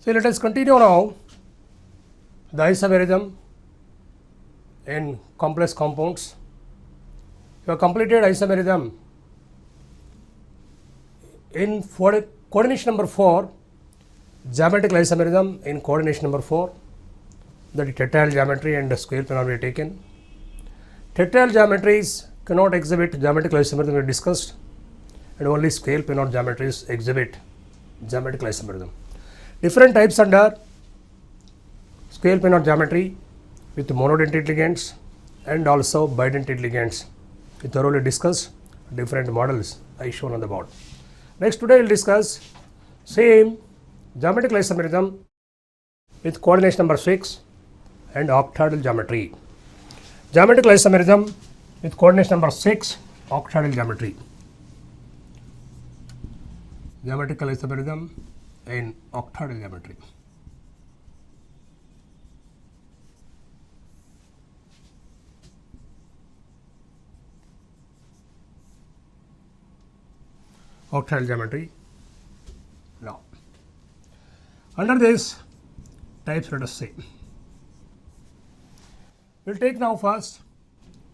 So let us continue now the isomerism in complex compounds. You have completed isomerism in coordination number 4, geometrical isomerism in coordination number 4, that is tetrahedral geometry and square planar we have taken. Tetrahedral geometries cannot exhibit geometrical isomerism we discussed, and only scale planar geometries exhibit geometrical isomerism. Different types under scale planar geometry with monodentate ligands and also bidentate ligands. We thoroughly discussed different models I shown on the board. Next, today we will discuss same geometrical isomerism with coordination number 6 and octahedral geometry. Geometrical isomerism with coordination number 6, octahedral geometry. Geometrical isomerism in octahedral geometry. Octahedral geometry. Now, under this types, let us say, we will take now first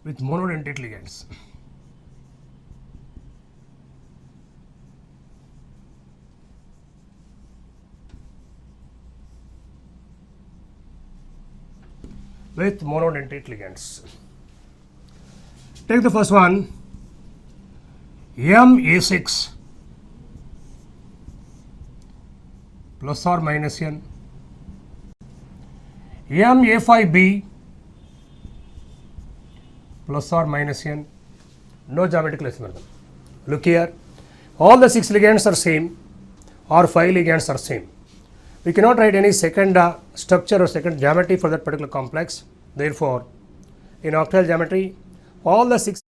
with monodentate ligands. With monodentate ligands. Take the first one, Ma6 plus or minus n, Ma5b plus or minus n, no geometrical isomerism. Look here, all the 6 ligands are same or 5 ligands are same. We cannot write any second structure or second geometry for that particular complex. Therefore, in octahedral geometry, all the 6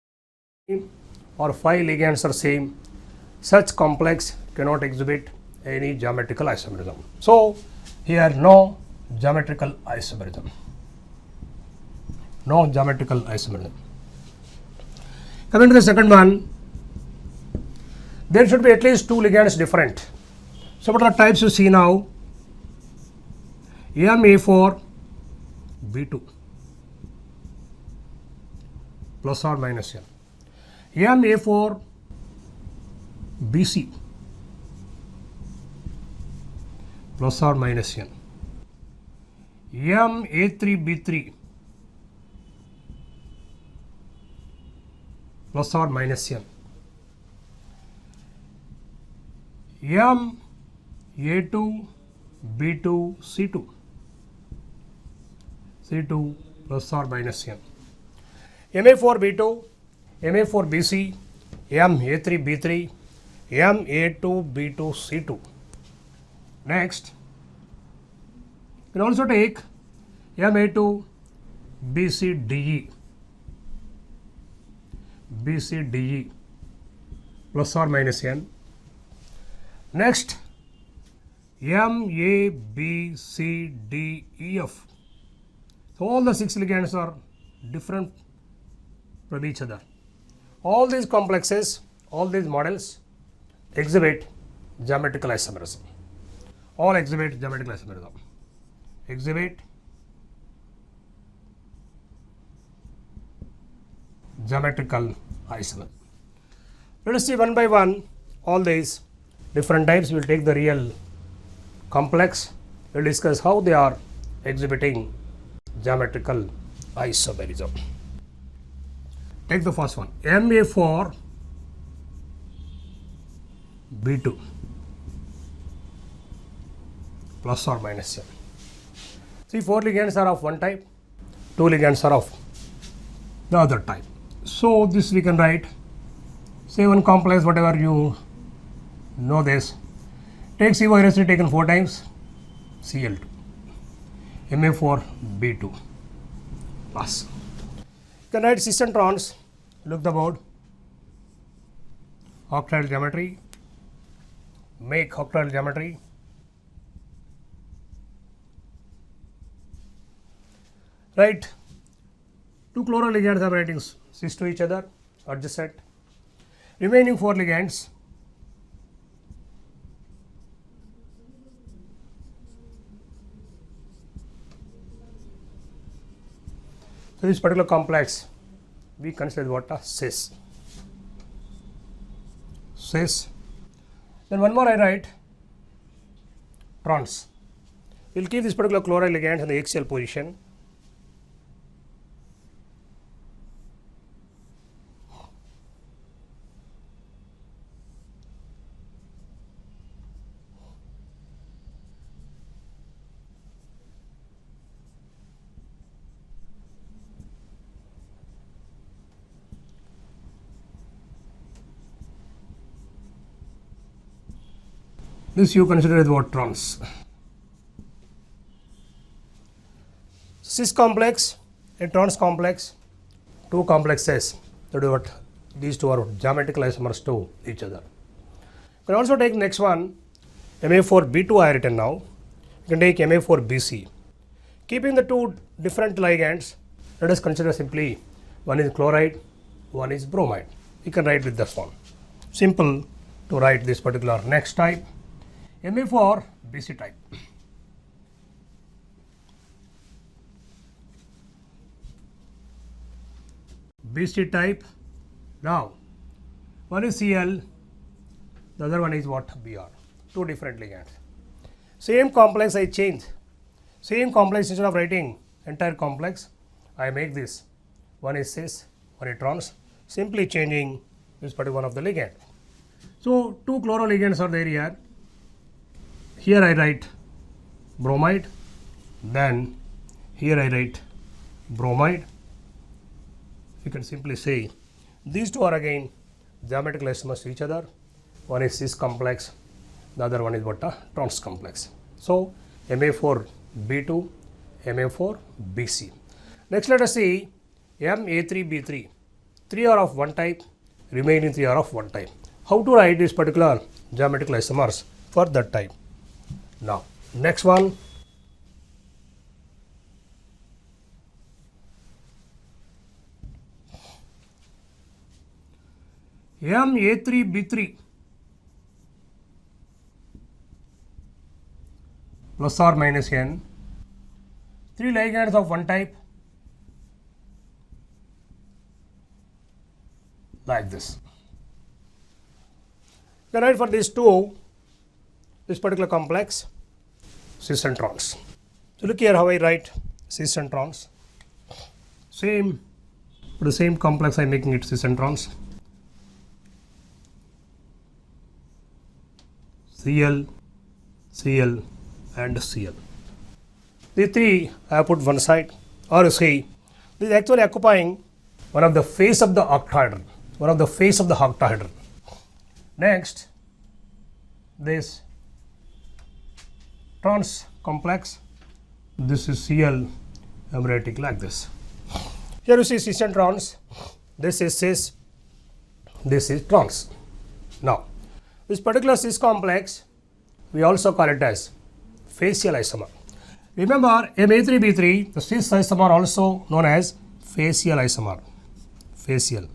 or 5 ligands are same. Such complex cannot exhibit any geometrical isomerism. So, here no geometrical isomerism. No geometrical isomerism. Coming to the second one, there should be at least 2 ligands different. So, what are the types you see now? Ma4 B2 plus or minus n, Ma4 BC plus or minus n, Ma3 B3 plus or minus n, Ma2 B2 C2 plus or minus n, Ma4 B2, Ma4 BC, Ma3 B3, Ma2 B2 C2. Next, you can also take Ma2 BC DE plus or minus n. Next, Ma B C D E F. So all the 6 ligands are different from each other. All these complexes, all these models exhibit geometrical isomerism. All exhibit geometrical isomerism. Exhibit geometrical isomerism. Let us see one by one all these different types. We will take the real complex. We will discuss how they are exhibiting geometrical isomerism. Take the first one, Ma4 B2 plus or minus n. See, 4 ligands are of one type, 2 ligands are of the other type. So, this we can write, say one complex, whatever you know this, take CO has taken 4 times, Cl2, Ma4 B2 plus. You can write cis and trans, look the board, octahedral geometry, make octahedral geometry. Right, 2 chloral ligands are writing cis to each other, adjacent. Remaining 4 ligands, So this particular complex we consider what a cis. Cis. Then one more I write trans. We will keep this particular chloride ligand in the axial position. This you consider as what trans. Cis complex and trans complex, two complexes. That is what these two are geometrical isomers to each other. You can also take next one, Ma4B2 I written now. You can take Ma4BC. Keeping the two different ligands, let us consider simply one is chloride, one is bromide. You can write with this one. Simple to write this particular next type. Ma4 BC type. BC type. Now, one is Cl, the other one is what? Br. Two different ligands. Same complex I change. Same complex, instead of writing entire complex, I make this. One is cis, one is trans. Simply changing this particular one of the ligand. So, two chloro ligands are there here. Here I write bromide, then here I write bromide. You can simply say these two are again geometrical isomers to each other. One is cis complex, the other one is what? A trans complex. So Ma4B2, Ma4BC. Next let us see Ma3B3. Three are of one type, remaining three are of one type. How to write this particular geometrical isomers for that type? Now, next one, Ma3B3 plus or minus n, three ligands of one type, like this. Then write for these two, this particular complex, cis and trans. So look here how I write cis and trans. Same, for the same complex I am making it cis and trans. Cl, Cl and Cl. The three I have put one side, or you see, this is actually occupying one of the face of the octahedron. One of the face of the octahedron. Next, this trans complex, this is Cl, I am writing like this. Here you see cis and trans, this is cis, this is trans. Now, this particular cis complex, we also call it as facial isomer. Remember, Ma3B3, the cis isomer also known as facial isomer. Facial.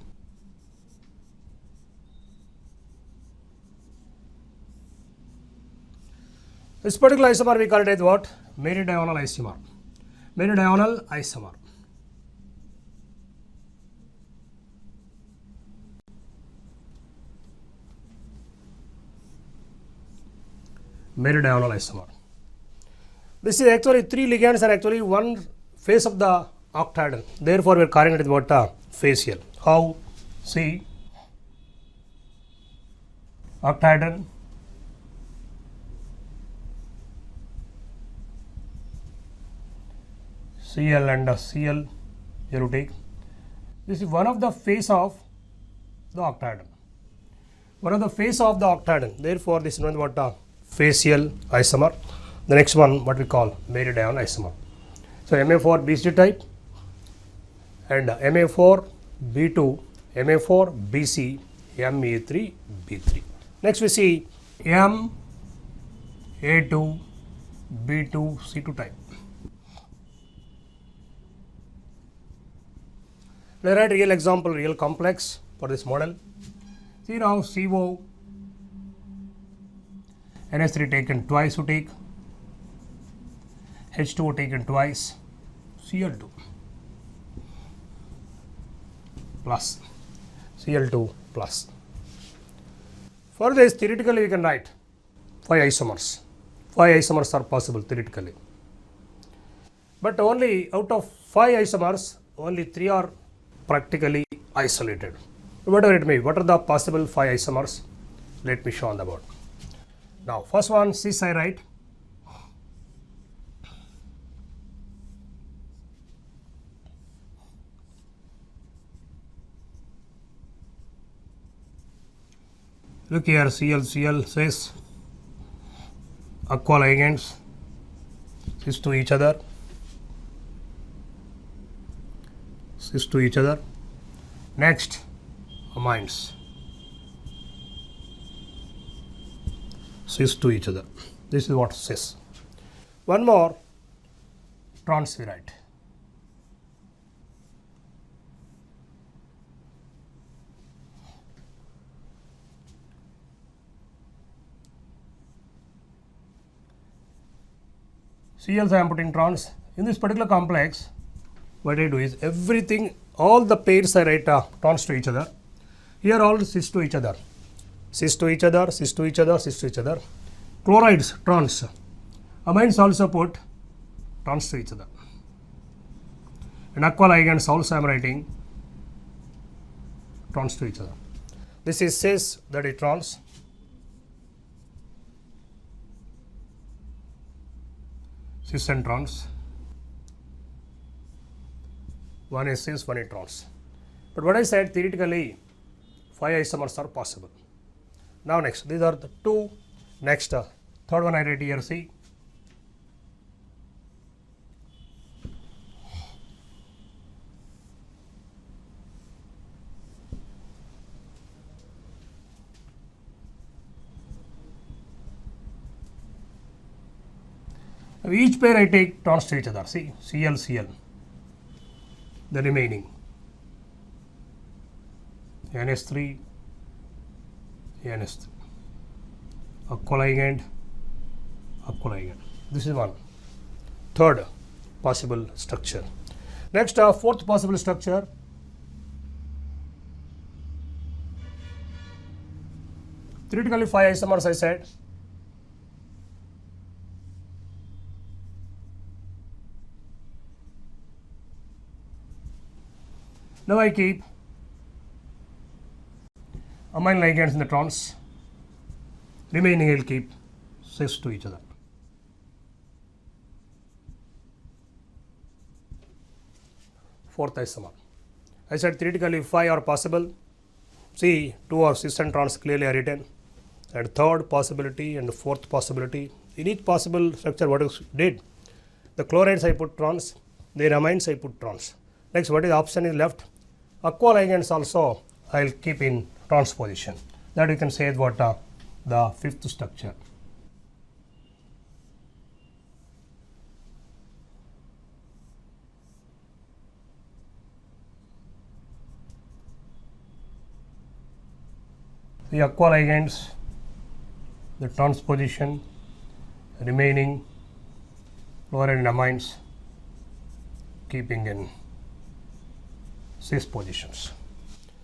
This particular isomer we call it as what? Meridional isomer. Meridional isomer. Meridional isomer. This is actually three ligands are actually one face of the octahedron. Therefore, we are calling it as what? Facial. How? See, octahedron, Cl and Cl, here you take. This is one of the face of the octahedron. One of the face of the octahedron. Therefore, this is known as what? Facial isomer. The next one, what we call meridional isomer. So, Ma4BC type and Ma4B2, Ma4BC, Ma3B3. Next, we see Ma2B2C2 type. Let us write real example, real complex for this model. See now CO, NH3 taken twice, you take H2O taken twice, Cl2. plus, Cl2 plus. For this, theoretically we can write 5 isomers. 5 isomers are possible theoretically. But only out of 5 isomers, only 3 are practically isolated. Whatever it may be, what are the possible 5 isomers? Let me show on the board. Now, first one, cis I write. Look here, Cl cis, aqua ligands, cis to each other, Next, amines, cis to each other. This is what cis. One more, trans we write. Cl I am putting trans. In this particular complex, what I do is everything, all the pairs I write trans to each other. Here all cis to each other. Cis to each other, cis to each other, cis to each other. Chlorides, trans. Amines also put trans to each other. And aqua ligands also I am writing trans to each other. This is cis, that is trans. Cis and trans. One is cis, one is trans. But what I said, theoretically, 5 isomers are possible. Now next, these are the 2. Next, third one I write here, see. Each pair I take trans to each other, see, Cl, the remaining NH3, NH3, aqua ligand. This is one. Third possible structure. Next, fourth possible structure. Theoretically 5 isomers I said. Now I keep amine ligands in the trans. Remaining I will keep cis to each other. Fourth isomer. I said theoretically 5 are possible. See, 2 are cis and trans clearly are written. And third possibility and the fourth possibility. In each possible structure, what I did? The chlorides I put trans, the amines I put trans. Next, what is option is left? Aqua ligands also I will keep in trans position. That you can say is what the fifth structure. The aqua ligands, the trans position, remaining chloride and amines keeping in cis positions.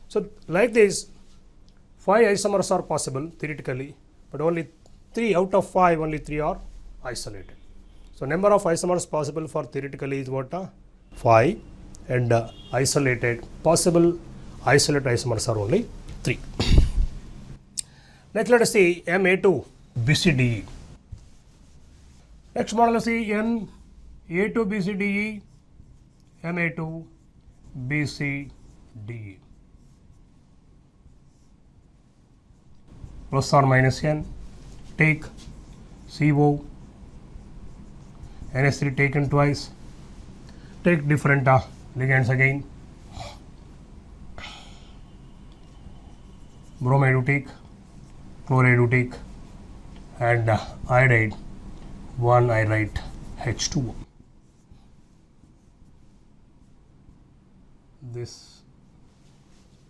So like this, 5 isomers are possible theoretically, but only 3 out of 5, only 3 are isolated. So number of isomers possible for theoretically is what? 5, and isolated possible isolate isomers are only 3. Next, let us see Ma2 BCDE. Next model, see Na2 BCDE, Ma2 BCDE. Plus or minus N, take CO, NH3 taken twice, take different ligands again, bromide you take, chloride you take, and iodide, one I write H2O. This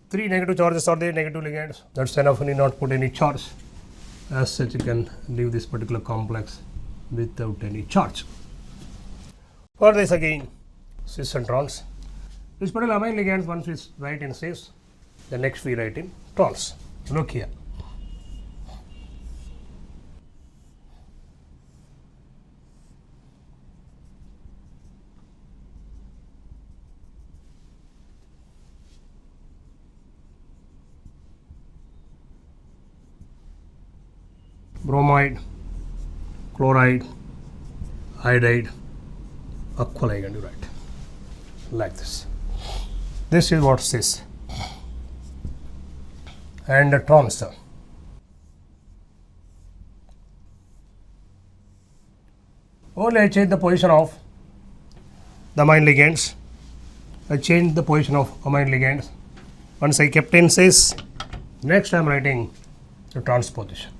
3 negative charges are there, negative ligands. That's enough. You need not put any charge. As such, you can leave this particular complex without any charge. For this again, cis and trans. This particular amine ligands once we write in cis, the next we write in trans. Look here. Bromide, chloride, iodide, aqua ligand, you write like this. This is what cis and trans. Only I change the position of the amine ligands. I change the position of amine ligands. Once I kept in cis, next I am writing the trans position.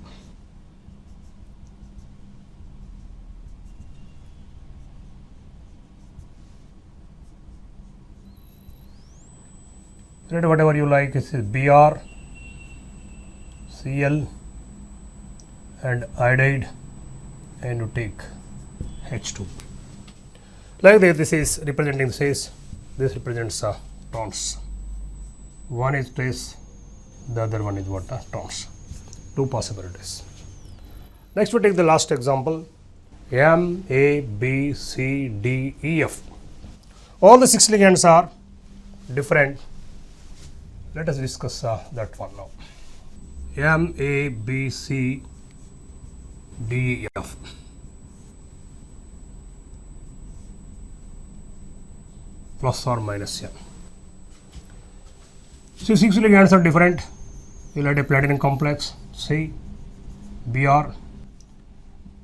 Write whatever you like. This is Br, Cl, and iodide, and you take H2. Like this, this is representing cis. This represents trans. One is cis, the other one is what? Trans. Two possibilities. Next, we take the last example. M, A, B, C, D, E, F. All the 6 ligands are different. Let us discuss that one now. M, A, B, C, D, E, F. Plus or minus M. So 6 ligands are different. You will add a platinum complex, C, Br,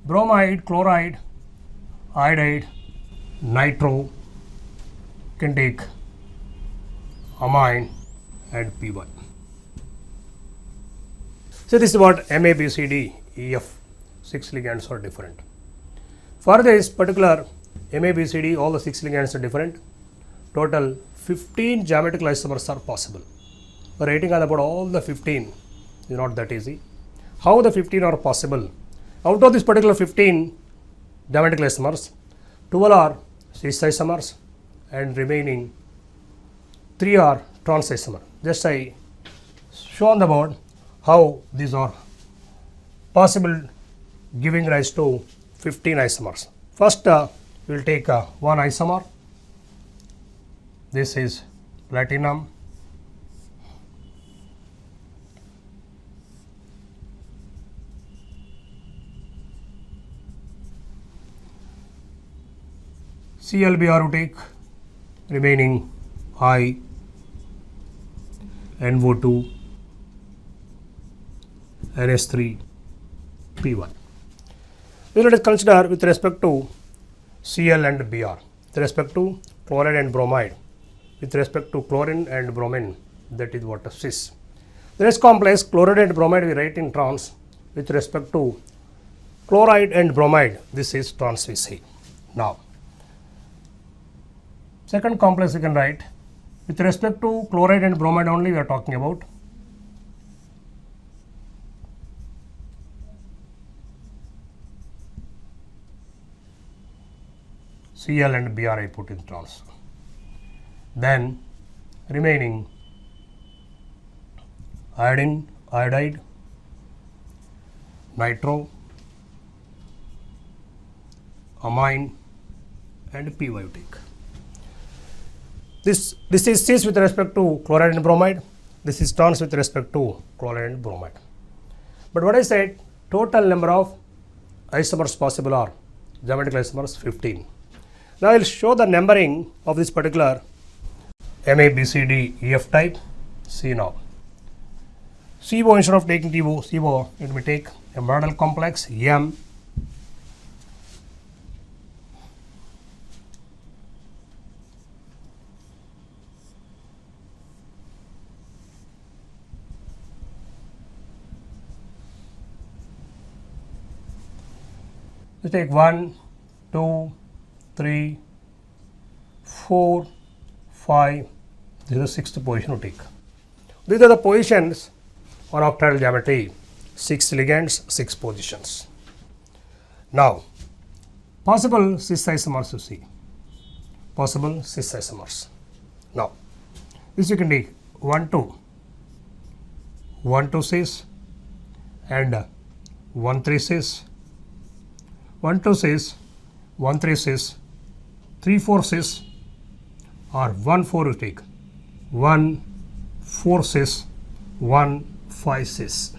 bromide, chloride, iodide, nitro, can take amine and Py. So this is what MABCD, EF, 6 ligands are different. For this particular MABCD, all the 6 ligands are different. Total 15 geometrical isomers are possible. But writing about all the 15 is not that easy. How the 15 are possible? Out of this particular 15 geometrical isomers, 12 are cis isomers and remaining 3 are trans isomers. Just I show on the board how these are possible, giving rise to 15 isomers. First, we will take one isomer. This is platinum, ClBr we take, remaining I, NO2, NH3, P1. Let us consider with respect to Cl and Br, with respect to chloride and bromide, with respect to chlorine and bromine, that is what cis. The next complex, chloride and bromide, we write in trans. With respect to chloride and bromide, this is trans we see. Now, second complex we can write, with respect to chloride and bromide only we are talking about. Cl and Br I put in trans. Then remaining iodine, iodide, nitro, amine and Py you take. This is cis with respect to chloride and bromide. This is trans with respect to chloride and bromide. But what I said, total number of isomers possible are geometrical isomers 15. Now I will show the numbering of this particular MABCD EF type. See now. CO, instead of taking TO, CO, let me take a model complex M. You take 1, 2, 3, 4, 5. This is the sixth position you take. These are the positions on octahedral geometry. 6 ligands, 6 positions. Now, possible cis isomers you see. Possible cis isomers. Now, this you can take 1 2 1 2 6 and 1 3 6 1 2 6 1 3 6 3 4 6 or 1 4 you take 1 4 6 1 5 6.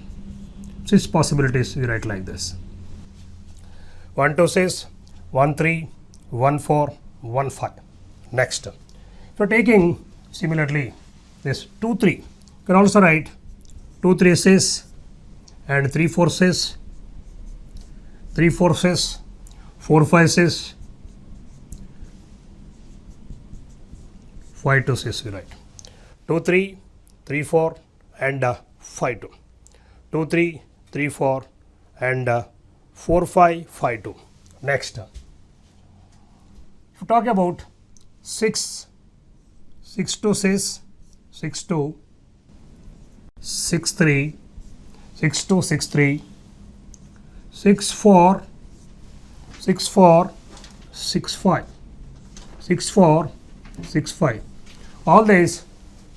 6 possibilities we write like this: 1 2 6 1 3 1 4 1 5. Next, if you are taking similarly this 2 3, you can also write 2 3 6 and 3 4 6 3 4 6 4 5 6 5 2 6 we write 2 3 3 4 and 5 2 2 3 3 4 and 4 5 5 2. Next, if you talk about 6 6 2 6 6 2 6 3 6 2 6 3 6 4 6 4 6 5 6 4 6 5. All these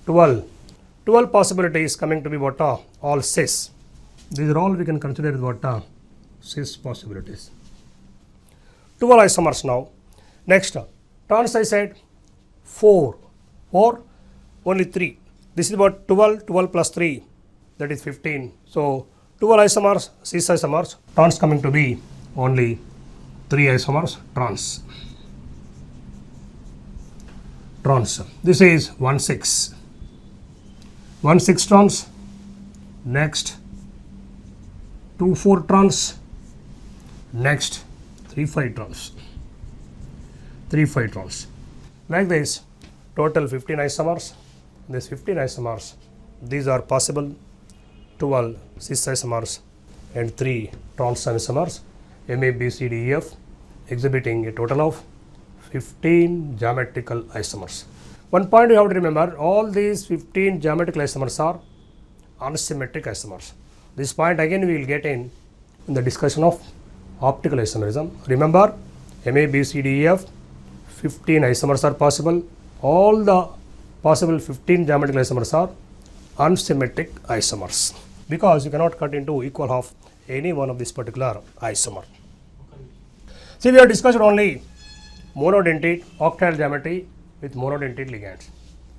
12 possibilities coming to be what are all cis. These are all we can consider as what are cis possibilities. 12 isomers now. Next, trans I said 4 or only 3. This is about 12 plus 3, that is 15. So 12 isomers, cis isomers, trans coming to be only 3 isomers, trans. Trans. This is 1 6. 1 6 trans. Next 2 4 trans. Next 3 5 trans. 3 5 trans. Like this, total 15 isomers. These 15 isomers, these are possible 12 cis isomers and 3 trans isomers, MA, B, C, D, E, F, exhibiting a total of 15 geometrical isomers. One point you have to remember, all these 15 geometrical isomers are unsymmetric isomers. This point again we will get in the discussion of optical isomerism. Remember, MA, B, C, D, E, F, 15 isomers are possible. All the possible 15 geometrical isomers are unsymmetric isomers, because you cannot cut into equal half any one of this particular isomer. See, we have discussed only monodentate octahedral geometry with monodentate ligands.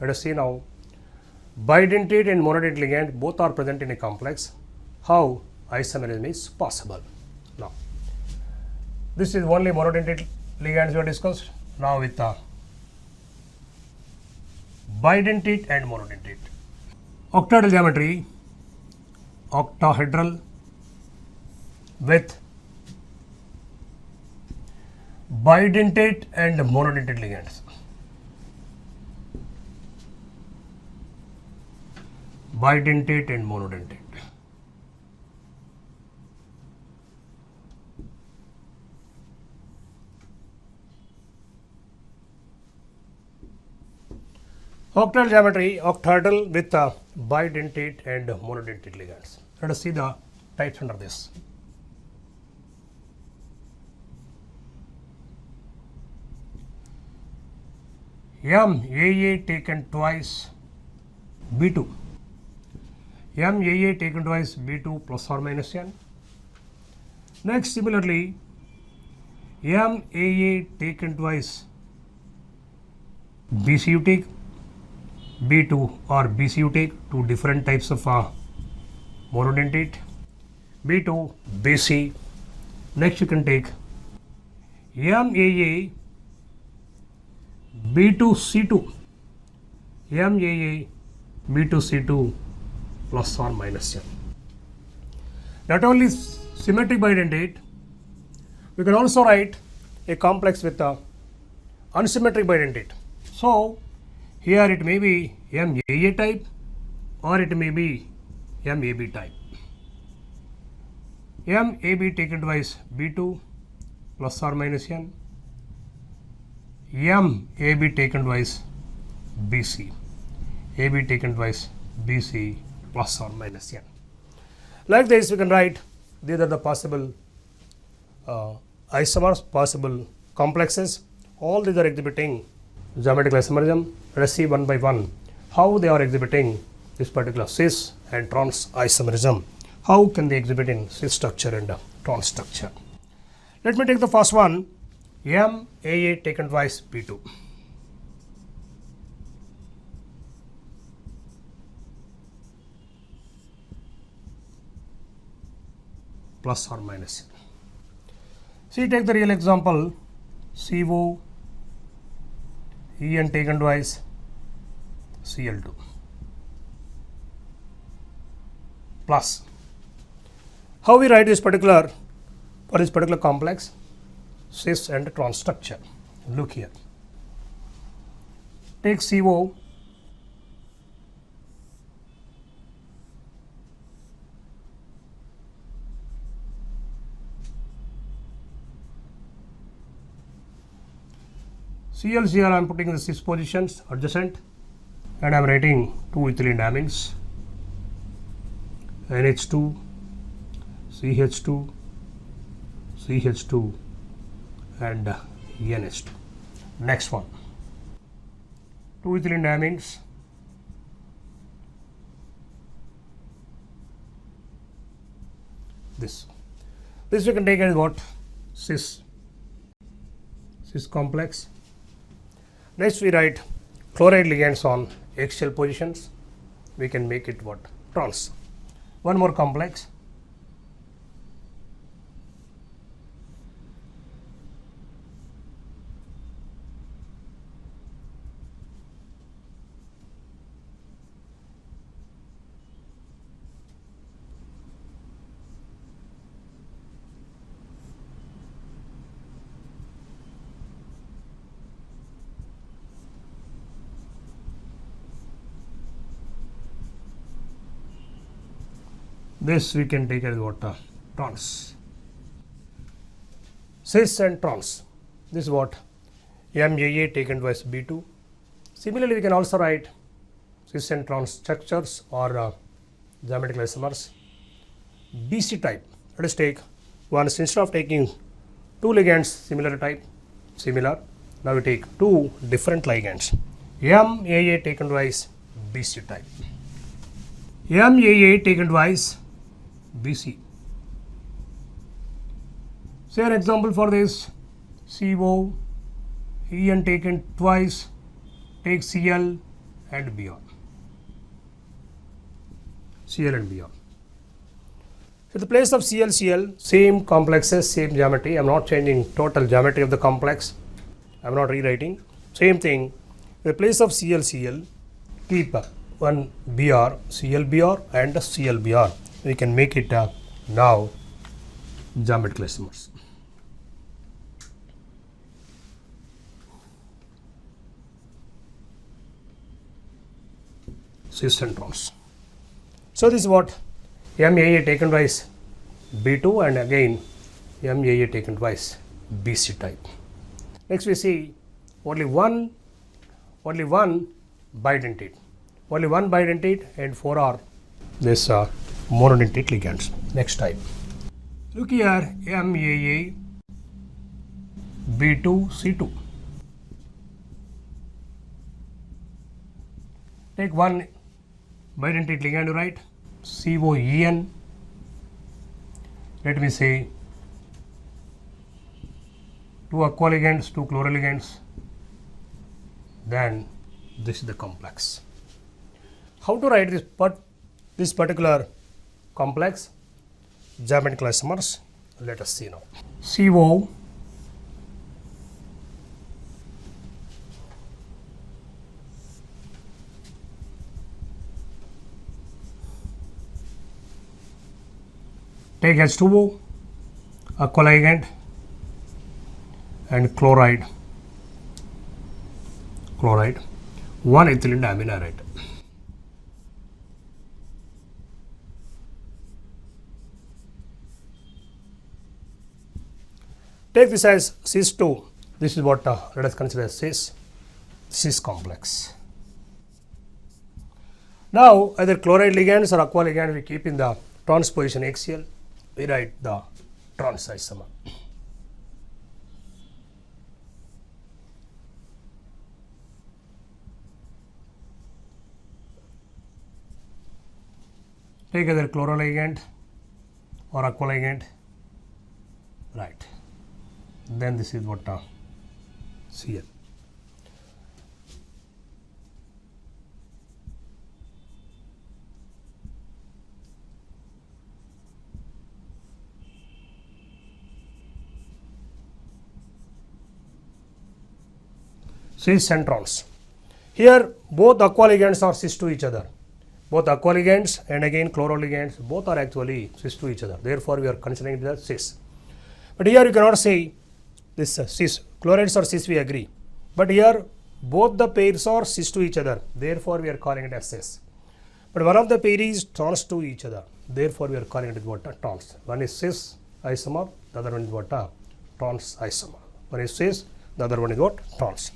Let us see now bidentate and monodentate ligand both are present in a complex. How isomerism is possible? Now, this is only monodentate ligands we have discussed. Now with bidentate and monodentate. Octahedral geometry, octahedral with bidentate and monodentate ligands. Bidentate and monodentate. Octahedral geometry, octahedral with bidentate and monodentate ligands. Let us see the types under this. MAA taken twice, B2. MAA taken twice, B2 plus or minus N. Next, similarly, MAA taken twice, BC you take, B2 or BC you take, two different types of monodentate, B2, BC. Next you can take MAA, B2C2, MAA, B2C2 plus or minus N. Not only symmetric bidentate, we can also write a complex with unsymmetric bidentate. So, here it may be MAA type or it may be MAB type. MAB taken twice, B2 plus or minus N. MAB taken twice, BC. AB taken twice, BC plus or minus N. Like this, we can write these are the possible isomers, possible complexes. All these are exhibiting geometrical isomerism. Let us see one by one how they are exhibiting this particular cis and trans isomerism. How can they exhibit in cis structure and trans structure? Let me take the first one, MAA taken twice B2. Plus or minus. See, take the real example, CO, En taken twice Cl2 plus. How we write this particular, for this particular complex, cis and trans structure? Look here. Take CO, Cl I am putting the cis positions adjacent, and I am writing two ethylene amines, NH2, CH2, CH2 and NH2. Next one, two ethylene amines, this we can take as what? Cis complex. Next we write chloride ligands on axial positions, we can make it what? Trans. One more complex, this we can take as what? Trans. Cis and trans. This is what? MAA taken twice B2. Similarly, we can also write cis and trans structures or geometrical isomers. BC type. Let us take one. Instead of taking two ligands similar type, now we take two different ligands. MAA taken twice BC type. MAA taken twice BC. Say an example for this, CO, En taken twice, take Cl and Br. Cl and Br. So the place of Cl, same complexes, same geometry. I am not changing total geometry of the complex. I am not rewriting. Same thing. In the place of Cl, keep one Br, ClBr and ClBr. We can make it now geometrical isomers. Cis and trans. So this is what? MAA taken twice B2 and again MAA taken twice BC type. Next we see only one bidentate. Only one bidentate and 4 are this monodentate ligands. Next type. Look here, MAA B2 C2. Take one bidentate ligand, right? COEN. Let me say two aqua ligands, two chloro ligands. Then this is the complex. How to write this particular complex geometrical isomers? Let us see now. CO take H2O, aqua ligand and chloride, one ethylene diaminarate. Take this as cis2. This is what let us consider as cis complex. Now either chloride ligands or aqua ligand we keep in the trans position axial. We write the trans isomer. take either chloroligand or aqualigand, right? Then this is what Cl. Cis and trans. Here both aqualigands are cis to each other. Both aqualigands and again chloroligands both are actually cis to each other. Therefore, we are considering it as cis. But here you cannot say this cis. Chlorides are cis, we agree. But here both the pairs are cis to each other. Therefore, we are calling it as cis. But one of the pair is trans to each other. Therefore, we are calling it what? Trans. One is cis isomer, the other one is what? Trans isomer. One is cis, the other one is what? Trans.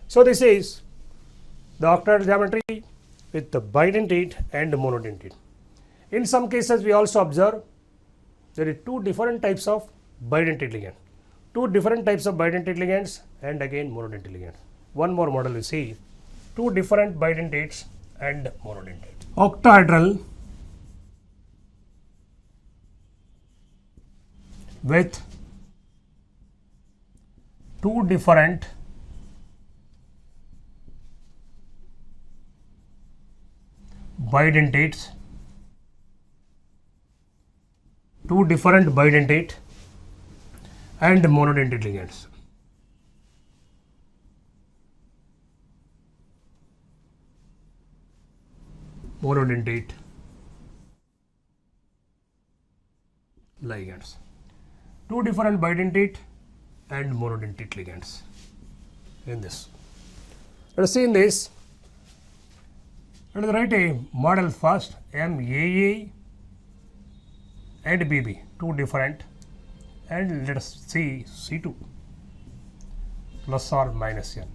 So, this is the octahedral geometry with the bidentate and monodentate. In some cases, we also observe there are two different types of bidentate ligand, two different types of bidentate ligands and again monodentate ligands. One more model we see, two different bidentates and monodentate. Octahedral with two different bidentates, two different bidentate and monodentate ligands. Monodentate ligands. Two different bidentate and monodentate ligands in this. Let us see in this. Let us write a model first, MAA and BB, two different, and let us see C2 plus or minus N.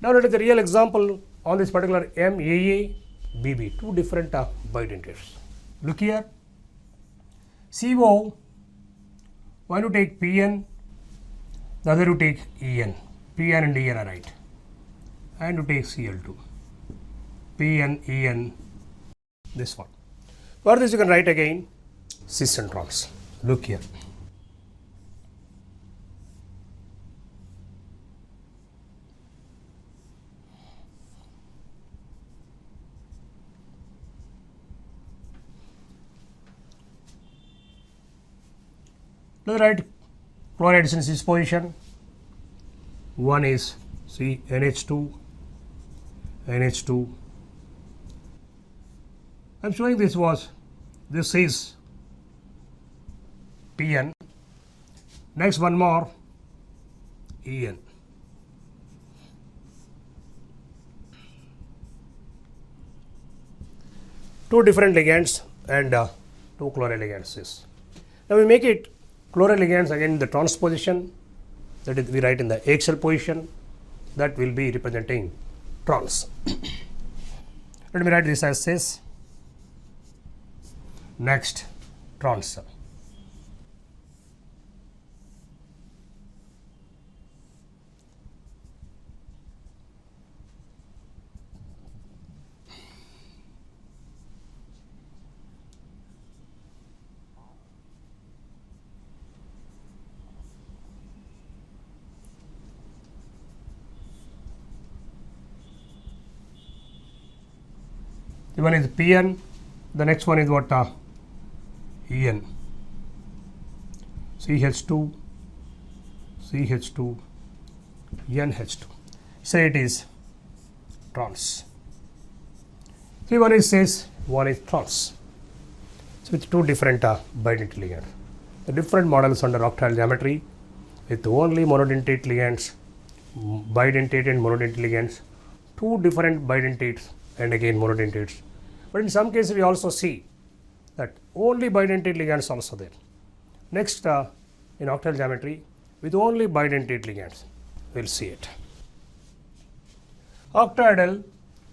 Now let us a real example on this particular MAA BB, two different bidentates. Look here, CO, one you take PN, the other you take EN, PN and EN are right, and you take Cl2. PN, EN, this one. For this you can write again cis and trans. Look here. Let us write chlorides in cis position. One is NH2, NH2. I am showing this is PN. Next one more EN. Two different ligands and two chloride ligands. Now we make it chloride ligands again in the trans position, that is we write in the axial position, that will be representing trans. Let me write this as cis. Next, trans. The one is PN, the next one is what? EN. CH2, CH2, NH2. Say it is trans. See, one is cis, one is trans. So, with two different bidentate ligands. The different models under octahedral geometry with only monodentate ligands, bidentate and monodentate ligands, two different bidentates and again monodentates. But in some cases, we also see that only bidentate ligands also there. Next, in octahedral geometry, with only bidentate ligands, we will see it. Octahedral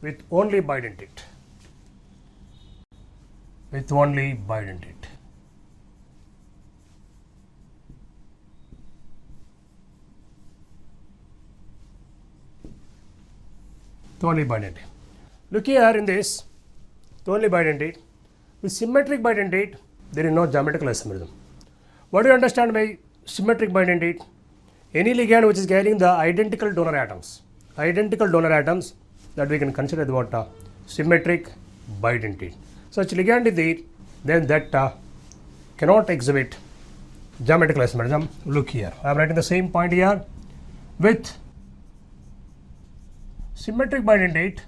with only bidentate. With only bidentate. Only bidentate. Look here in this, only bidentate. With symmetric bidentate, there is no geometrical isomerism. What do you understand by symmetric bidentate? Any ligand which is carrying the identical donor atoms that we can consider as what symmetric bidentate. Such ligand is there, then that cannot exhibit geometrical isomerism. Look here, I am writing the same point here. With symmetric bidentate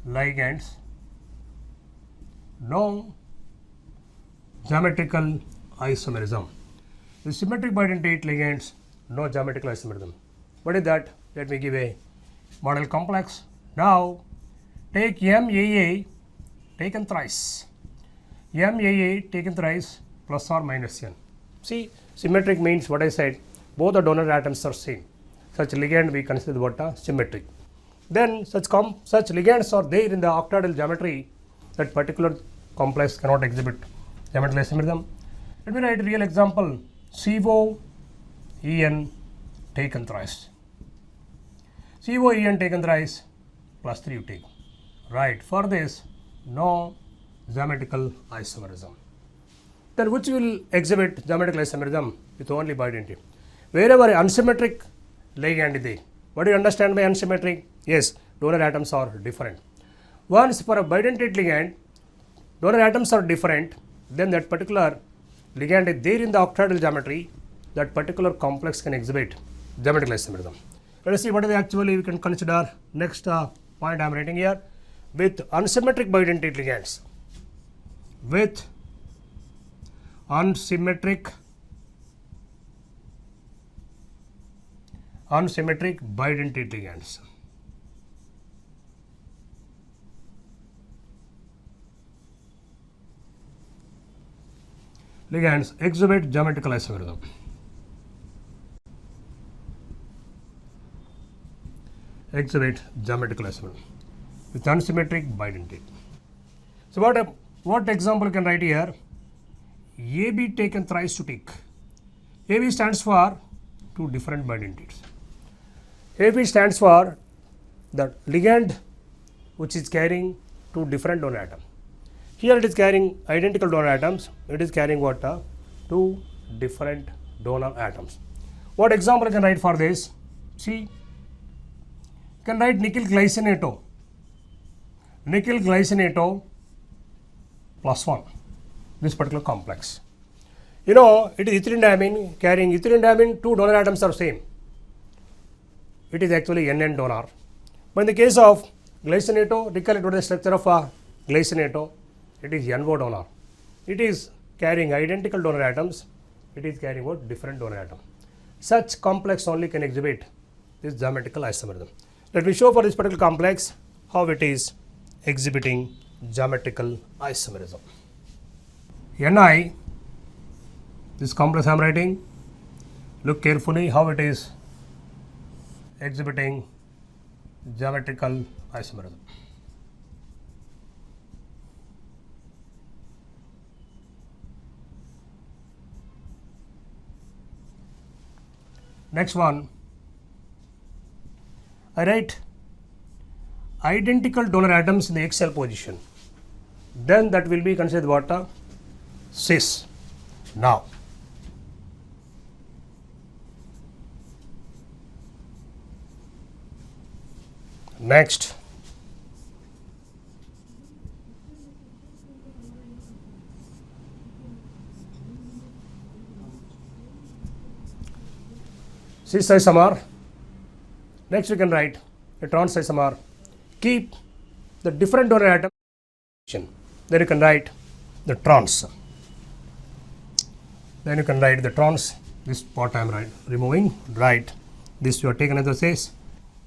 ligands, no geometrical isomerism. With symmetric bidentate ligands, no geometrical isomerism. What is that? Let me give a model complex. Now take MAA taken thrice plus or minus n. See, symmetric means what I said, both the donor atoms are same. Such ligand we consider what symmetric. Then such ligands are there in the octahedral geometry, that particular complex cannot exhibit geometrical isomerism. Let me write a real example. COEN taken thrice. COEN taken thrice plus 3 you take. Right. For this, no geometrical isomerism. Then which will exhibit geometrical isomerism? With only bidentate. Wherever unsymmetric ligand is there. What do you understand by unsymmetric? Yes, donor atoms are different. Once for a bidentate ligand, donor atoms are different, then that particular ligand is there in the octahedral geometry, that particular complex can exhibit geometrical isomerism. Let us see what is actually we can consider. Next point I am writing here. With unsymmetric bidentate ligands, with unsymmetric bidentate ligands exhibit geometrical isomerism. With unsymmetric bidentate. So what example you can write here? AB taken thrice to take. AB stands for two different bidentates. AB stands for the ligand which is carrying two different donor atoms. Here it is carrying identical donor atoms. It is carrying what? Two different donor atoms. What example I can write for this? See, you can write nickel glycinato plus 1, this particular complex. You know, it is ethylene diamine carrying ethylene diamine, two donor atoms are same. It is actually NN donor. But in the case of glycinato, recollect what is the structure of glycinato. It is NO donor. It is carrying identical donor atoms. It is carrying what? Different donor atom. Such complex only can exhibit this geometrical isomerism. Let me show for this particular complex how it is exhibiting geometrical isomerism. Ni, this complex I am writing, look carefully how it is exhibiting geometrical isomerism. Next one, I write identical donor atoms in the XL position. Then that will be considered what? Cis. Now, next, cis isomer. Next we can write a trans isomer. Keep the different donor atom. Then you can write the trans. This part I am removing. Right. This you are taken as a cis.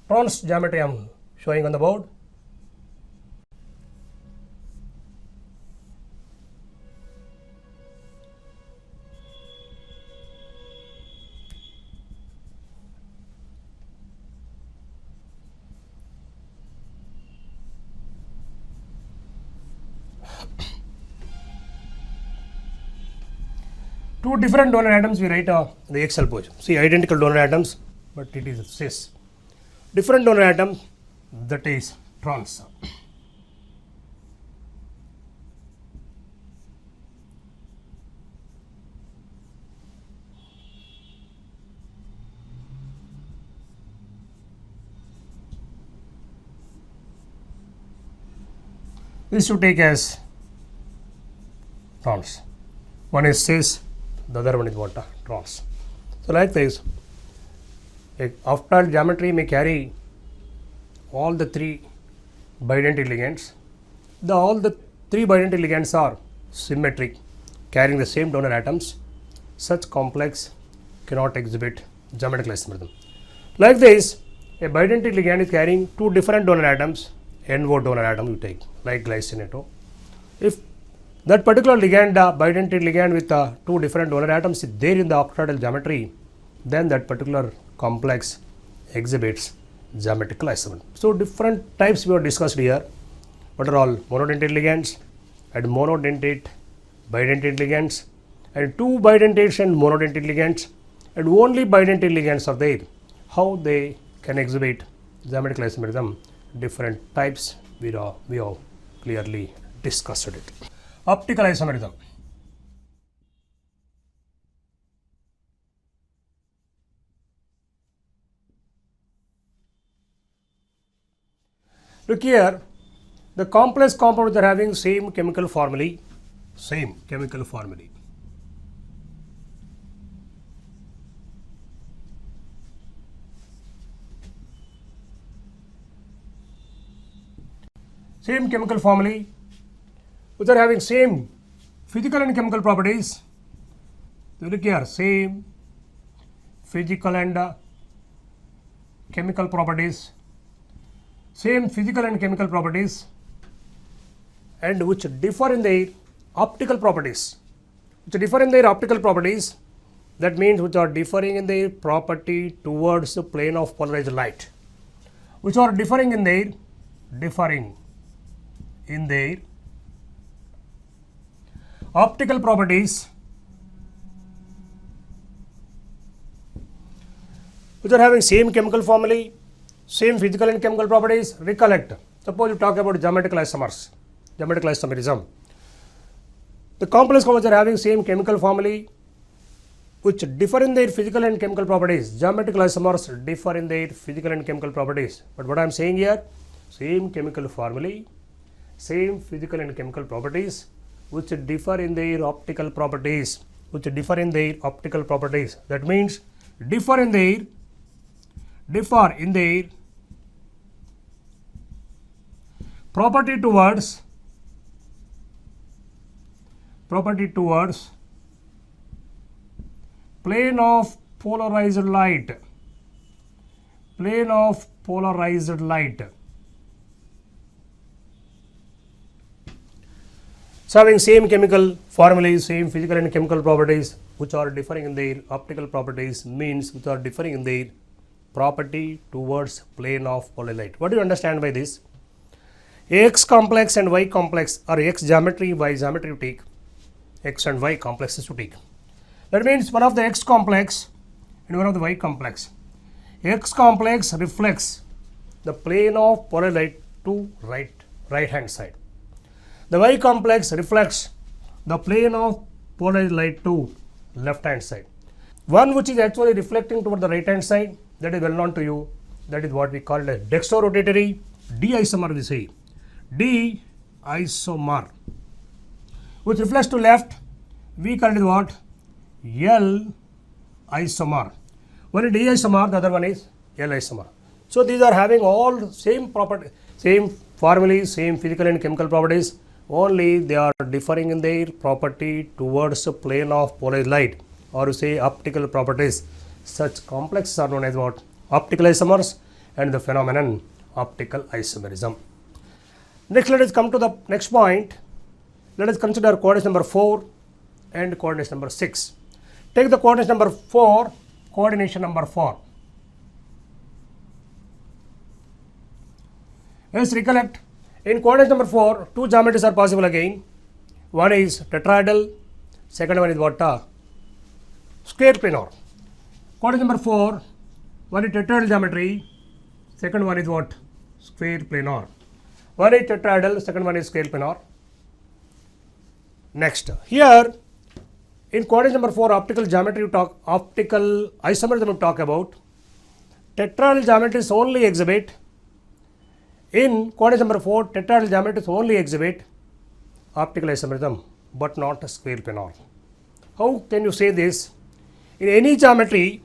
Trans geometry I am showing on the board. two different donor atoms we write the axial position. See, identical donor atoms, but it is cis. Different donor atom, that is trans. This should take as trans. One is cis, the other one is what? Trans. So like this, a octal geometry may carry all the three bidentate ligands. All the three bidentate ligands are symmetric, carrying the same donor atoms. Such complex cannot exhibit geometrical isomerism. Like this, a bidentate ligand is carrying two different donor atoms, NO donor atom you take, like glycine. If that particular ligand, bidentate ligand with two different donor atoms is there in the octahedral geometry, then that particular complex exhibits geometrical isomerism. So different types we have discussed here. What are all? Monodentate ligands and monodentate bidentate ligands, and two bidentates and monodentate ligands, and only bidentate ligands are there. How they can exhibit geometrical isomerism? Different types we have clearly discussed it. Optical isomerism. Look here, the complex compounds are having same chemical formulae, Same physical formulae, which are having same physical and chemical properties. So look here, same physical and chemical properties, and which differ in their optical properties. That means which are differing in their property towards the plane of polarized light, which are differing in their optical properties, which are having same chemical formulae, same physical and chemical properties. Recollect, suppose you talk about geometrical isomerism. The complex compounds are having same chemical formulae, which differ in their physical and chemical properties. Geometrical isomers differ in their physical and chemical properties. But what I am saying here, same chemical formulae, same physical and chemical properties, which differ in their optical properties. That means differ in their property towards plane of polarized light. So having same chemical formulae, same physical and chemical properties, which are differing in their optical properties, means which are differing in their property towards plane of polarized light. What do you understand by this? X complex and Y complex, or X geometry, Y geometry you take, X and Y complexes to take. That means one of the X complex and one of the Y complex. X complex reflects the plane of polarized light to right hand side. The Y complex reflects the plane of polarized light to left hand side. One which is actually reflecting toward the right hand side, that is well known to you, that is what we call a dextrorotatory D isomer, we say. D isomer, which reflects to left, we call it what? L isomer. One is D isomer, the other one is L isomer. So these are having all same property, same formulae, same physical and chemical properties, only they are differing in their property towards the plane of polarized light, or you say optical properties. Such complexes are known as what? Optical isomers, and the phenomenon optical isomerism. Next, let us come to the next point. Let us consider coordinate number 4 and coordinate number 6. Take the coordinate number 4, coordination number 4. Let's recollect, in coordinate number 4, two geometries are possible again. One is tetrahedral, second one is what? square planar. Coordinate number 4, one is tetrahedral geometry, second one is what? Square planar. One is tetrahedral, second one is square planar. Next, here in coordinate number 4, optical geometry, optical isomerism we talk about. Tetrahedral geometries only exhibit, in coordinate number 4, tetrahedral geometries only exhibit optical isomerism but not square planar. How can you say this? In any geometry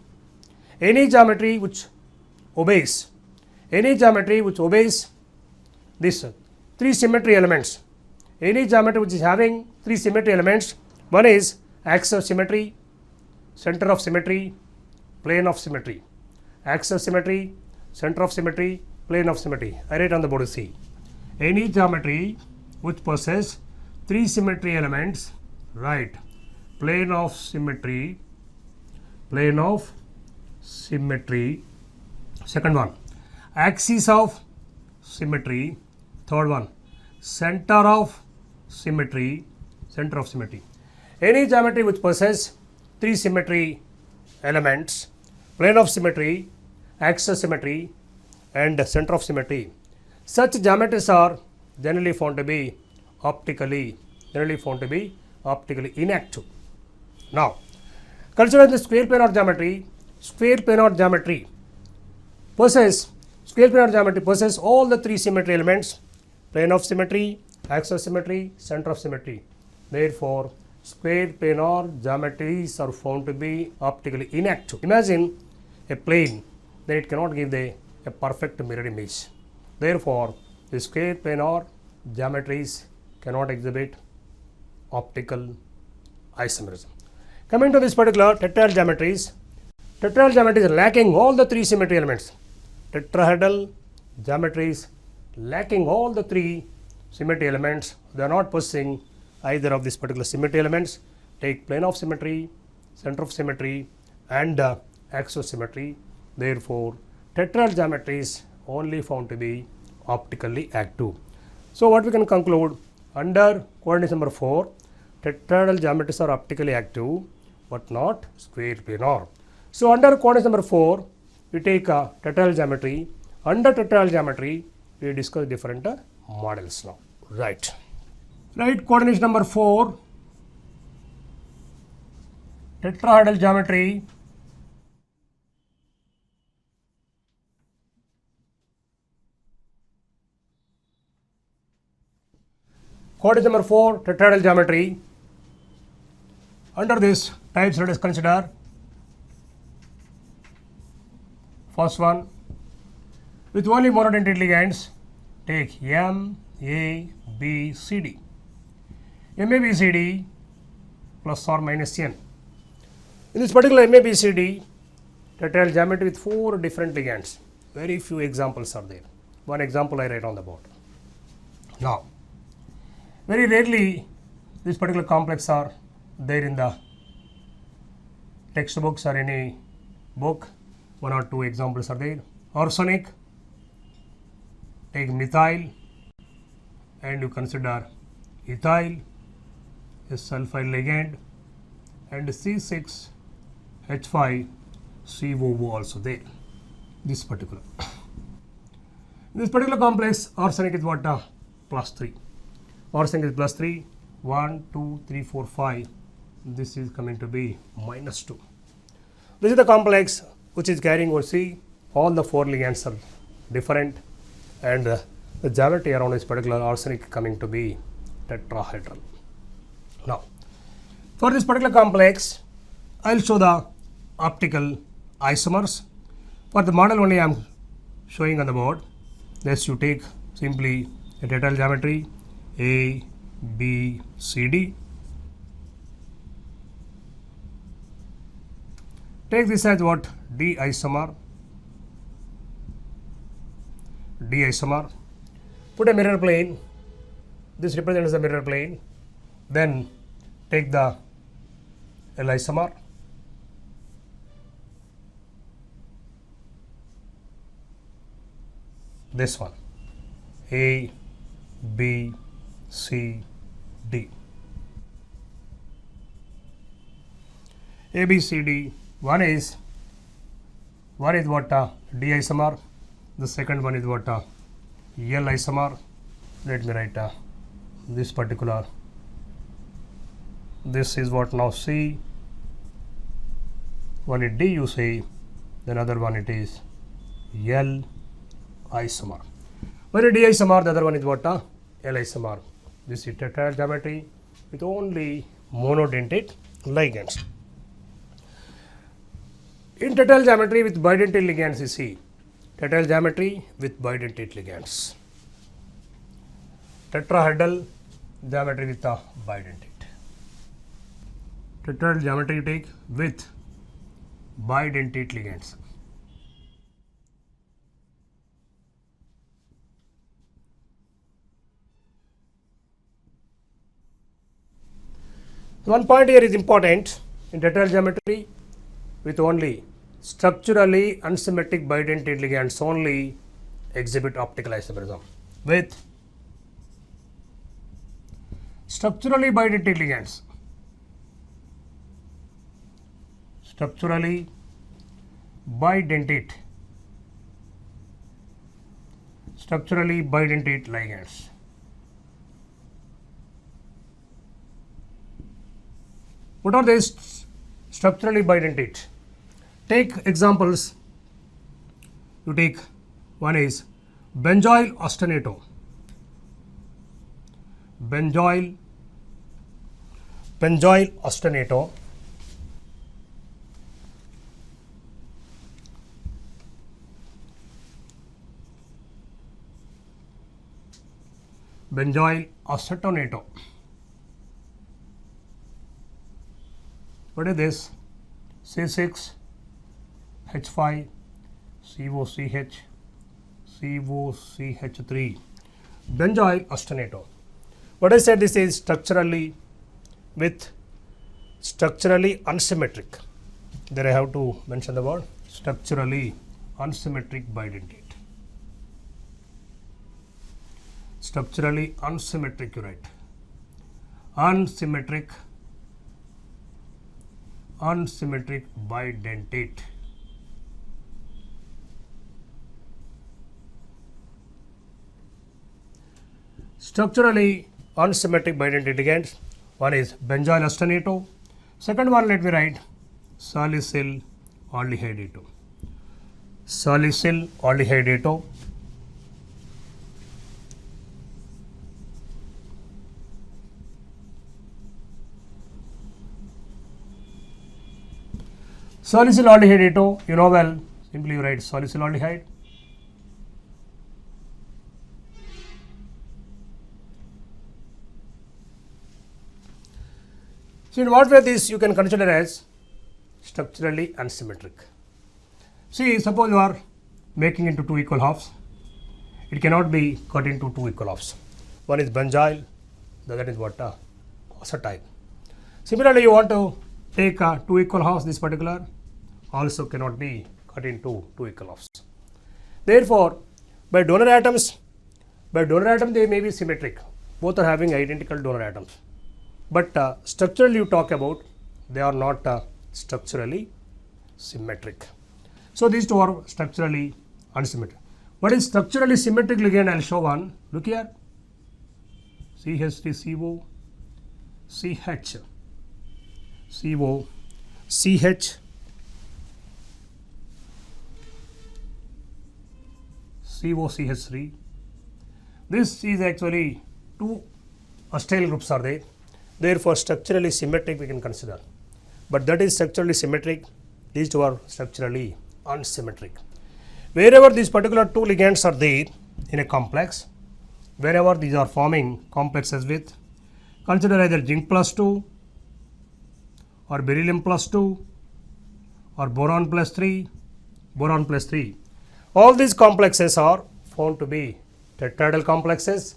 which obeys this three symmetry elements, any geometry which is having three symmetry elements, one is axis of symmetry, center of symmetry, plane of symmetry. Axis of symmetry, center of symmetry, plane of symmetry. I write on the board to see. Any geometry which possesses three symmetry elements, right? Plane of symmetry, second one, axis of symmetry, third one, center of symmetry. Any geometry which possesses three symmetry elements, plane of symmetry, axis of symmetry and center of symmetry, such geometries are generally found to be optically inactive. Now, consider the square planar geometry. Square planar geometry possesses all the three symmetry elements: plane of symmetry, axis of symmetry, center of symmetry. Therefore, square planar geometries are found to be optically inactive. Imagine a plane, then it cannot give a perfect mirror image. Therefore, the square planar geometries cannot exhibit optical isomerism. Coming to this particular tetrahedral geometries are lacking all the three symmetry elements. Tetrahedral geometries lacking all the three symmetry elements, they are not possessing either of these particular symmetry elements. Take plane of symmetry, center of symmetry and axis of symmetry. Therefore, tetrahedral geometries only found to be optically active. So, what we can conclude, under coordinate number 4, tetrahedral geometries are optically active but not square planar. So, under coordinate number 4, we take tetrahedral geometry. Under tetrahedral geometry, we discuss different models now. Right, coordinate number 4, tetrahedral geometry. Coordinate number 4, tetrahedral geometry. Under this, types let us consider. First one, with only monodentate ligands, take M, A, B, C, D. MABCD plus or minus N. In this particular MABCD, tetrahedral geometry with 4 different ligands. Very few examples are there. One example I write on the board. Now, very rarely this particular complex are there in the textbooks or any book. 1 or 2 examples are there. Arsenic, take methyl and you consider ethyl, a sulfide ligand, and C6H5COO also there. This particular complex, arsenic is what? Plus 3. Arsenic is plus 3. 1, 2, 3, 4, 5. This is coming to be minus 2. This is the complex which is carrying over C. All the 4 ligands are different and the geometry around this particular arsenic coming to be tetrahedral. Now, for this particular complex, I will show the optical isomers. For the model only I am showing on the board. Thus you take simply a tetrahedral geometry A, B, C, D. Take this as what? D isomer. Put a mirror plane. This represents the mirror plane. Then take the L isomer. This one. A, B, C, D. A, B, C, D. One is what D isomer. The second one is what L isomer. Let me write this particular. This is what now C. One is D you say, then other one it is L isomer. One is D isomer, the other one is what L isomer. This is tetrahedral geometry with only monodentate ligands. In tetrahedral geometry with bidentate ligands, you see tetrahedral geometry with bidentate ligands. Tetrahedral geometry with a bidentate. Tetrahedral geometry you take with bidentate ligands. One point here is important in tetrahedral geometry with only structurally unsymmetric bidentate ligands only exhibit optical isomerism. With structurally bidentate ligands, structurally bidentate ligands. What are these structurally bidentate? Take examples. You take one is benzoyl ostinato. Benzoyl ostinato. Benzoyl acetonato. What is this? C6H5 COCH3 benzoyl ostinato. What I said, this is structurally unsymmetric. There I have to mention the word structurally unsymmetric bidentate. Structurally unsymmetric, you write. Unsymmetric bidentate. Structurally unsymmetric bidentate ligands. One is benzoyl ostinato. Second one, let me write salicyl aldehydato. Salicyl aldehydato. Salicyl aldehydato, you know well, simply you write salicyl aldehyde. So, in what way this you can consider as structurally unsymmetric? See, suppose you are making into two equal halves. It cannot be cut into two equal halves. One is benzyl, the other is what? Acetyl. Similarly, you want to take two equal halves, this particular also cannot be cut into two equal halves. Therefore, by donor atoms they may be symmetric. Both are having identical donor atoms. But structurally you talk about, they are not structurally symmetric. So, these two are structurally unsymmetric. What is structurally symmetric ligand? I will show one. Look here. CH3CO, CH, CO, CH, COCH3. This is actually two acetyl groups are there. Therefore, structurally symmetric we can consider. But that is structurally symmetric. These two are structurally unsymmetric. Wherever these particular two ligands are there in a complex, wherever these are forming complexes with, consider either zinc plus 2 or beryllium plus 2 or boron plus 3, All these complexes are found to be tetrahedral complexes.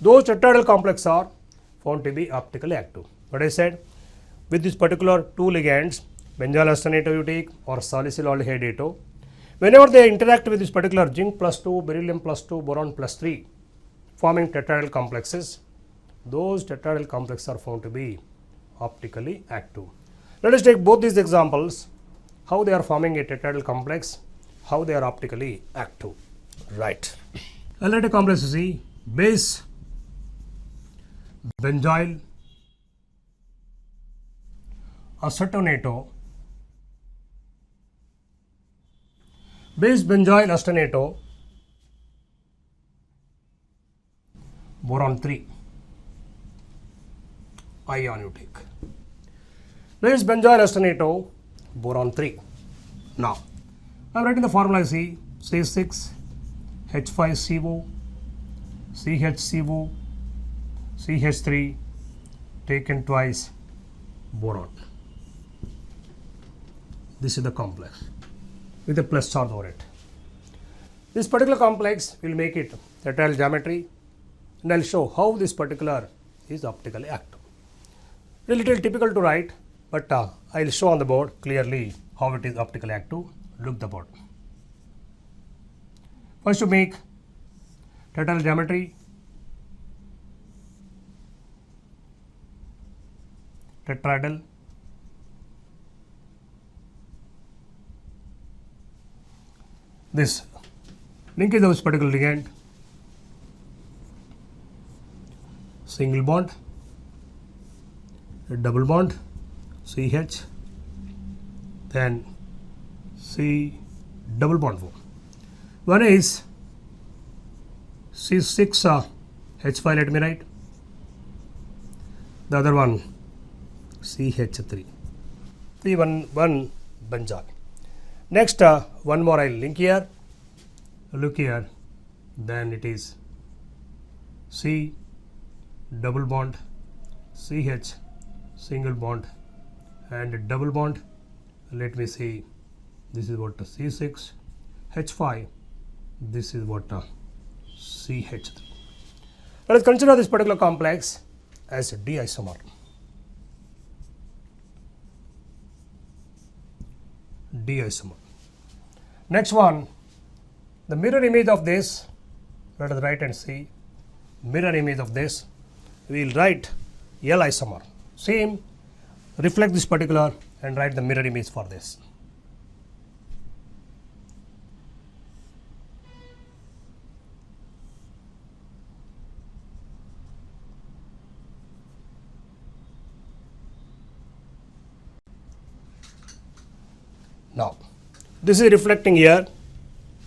Those tetrahedral complexes are found to be optically active. What I said, with this particular two ligands, benzyl ostinato you take or salicyl aldehydato, whenever they interact with this particular zinc plus 2, beryllium plus 2, boron plus 3, forming tetrahedral complexes, those tetrahedral complexes are found to be optically active. Let us take both these examples, how they are forming a tetrahedral complex, how they are optically active. Right. I'll write a complex C, base benzyl acetonato, base benzyl acetonato, boron 3, ion you take. Base benzyl acetonato, boron 3. Now, I am writing the formula C, C6, H5CO, CHCO, CH3 taken twice, boron. This is the complex with a plus charge over it. This particular complex will make it tetrahedral geometry, and I will show how this particular is optically active. A little typical to write, but I will show on the board clearly how it is optically active. Look the board. First to make tetrahedral geometry, tetrahedral, this linkage of this particular ligand, single bond, a double bond, CH, then C double bond 4. One is C6 H5, let me write. The other one CH3. The one benzyl. Next, one more I will link here. Look here. Then it is C double bond, CH single bond, and a double bond. Let me see. This is what C6 H5. This is what CH3. Let us consider this particular complex as a D isomer. D isomer. Next one, the mirror image of this, let us write and see. Mirror image of this, we will write L isomer. Same, reflect this particular and write the mirror image for this. Now, this is reflecting here.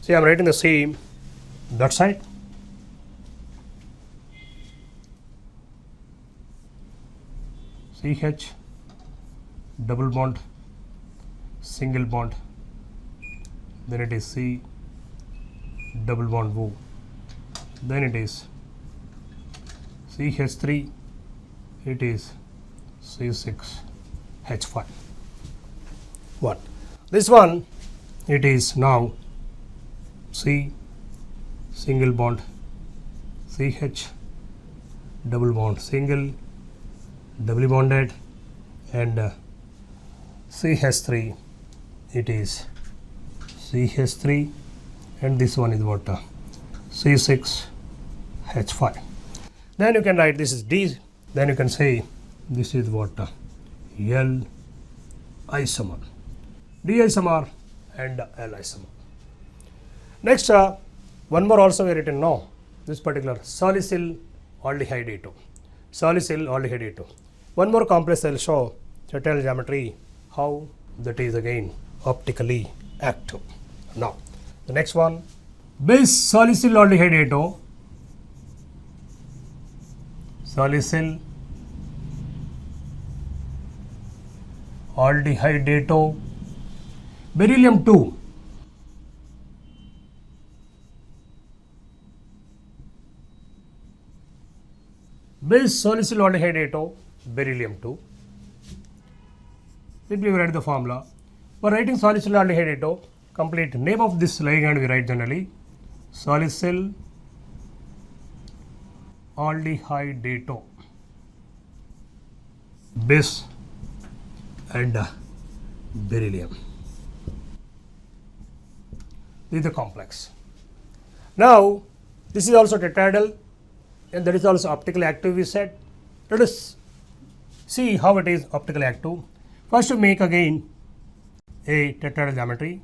See, I am writing the same that side. CH double bond, single bond, then it is C double bond O, then it is CH3, it is C6 H5. 1. This one, it is now C single bond, CH double bond, single, doubly bonded, and CH3, it is CH3, and this one is what C6 H5. Then you can write this is D, then you can say this is what L isomer. D isomer and L isomer. Next, one more also we written now, this particular salicyl aldehyde A2. Salicyl aldehyde A2. One more complex I will show tetrahedral geometry, how that is again optically active. Now, the next one, base salicyl aldehyde A2, salicyl aldehyde A2, beryllium 2, base salicyl aldehyde A2, beryllium 2. Simply we write the formula. For writing salicyl aldehyde A2, complete name of this ligand we write generally salicyl aldehyde A2, base and beryllium. This is the complex. Now, this is also tetrahedral and that is also optically active we said. Let us see how it is optically active. First to make again a tetrahedral geometry.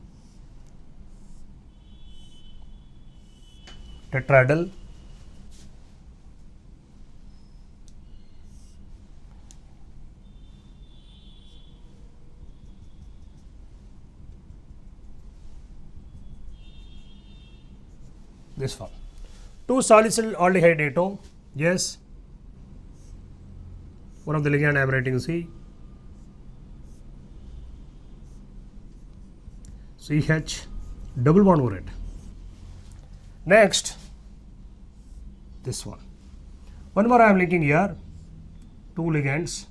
Tetrahedral. This form. 2-salicyl aldehyde atom. Yes. One of the ligand I am writing C. CH double bond over it. Next, this one. One more I am linking here. 2 ligands.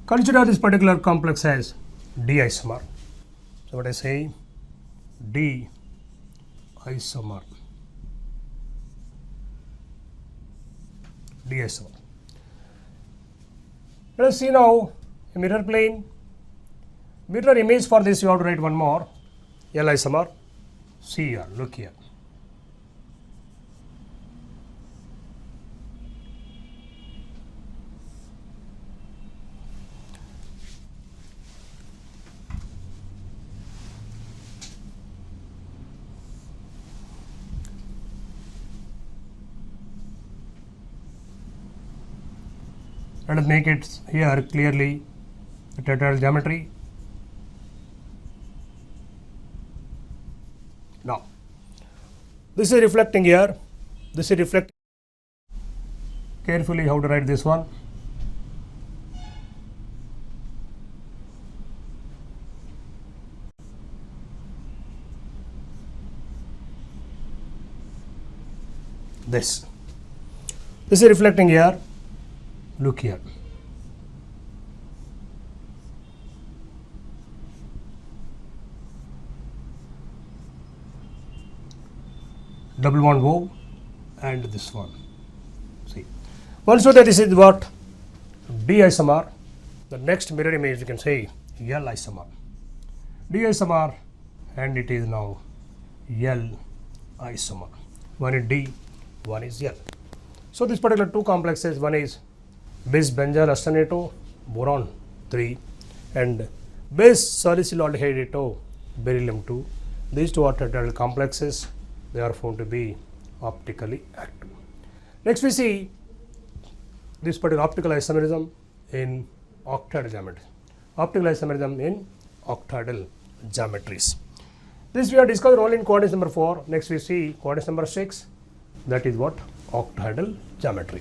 Consider this particular complex as D isomer. So what I say, D isomer. D isomer. Let us see now a mirror plane. Mirror image for this you have to write one more. L isomer. See here, look here. Let us make it here clearly the tetrahedral geometry. Now, this is reflecting here, this is reflecting. Carefully how to write this one. This is reflecting here. Look here. Double bond O and this one. See. Once you know that this is what D isomer, the next mirror image you can say L isomer. D isomer and it is now L isomer. One is D, one is L. So this particular two complexes, one is bis benzyl acenato boron 3 and bis salicyl aldehyde beryllium 2. These two are tetrahedral complexes. They are found to be optically active. Next we see this particular optical isomerism in octahedral geometry. Optical isomerism in octahedral geometries. This we have discussed only in coordinates number 4. Next we see coordinates number 6. That is what? Octahedral geometry.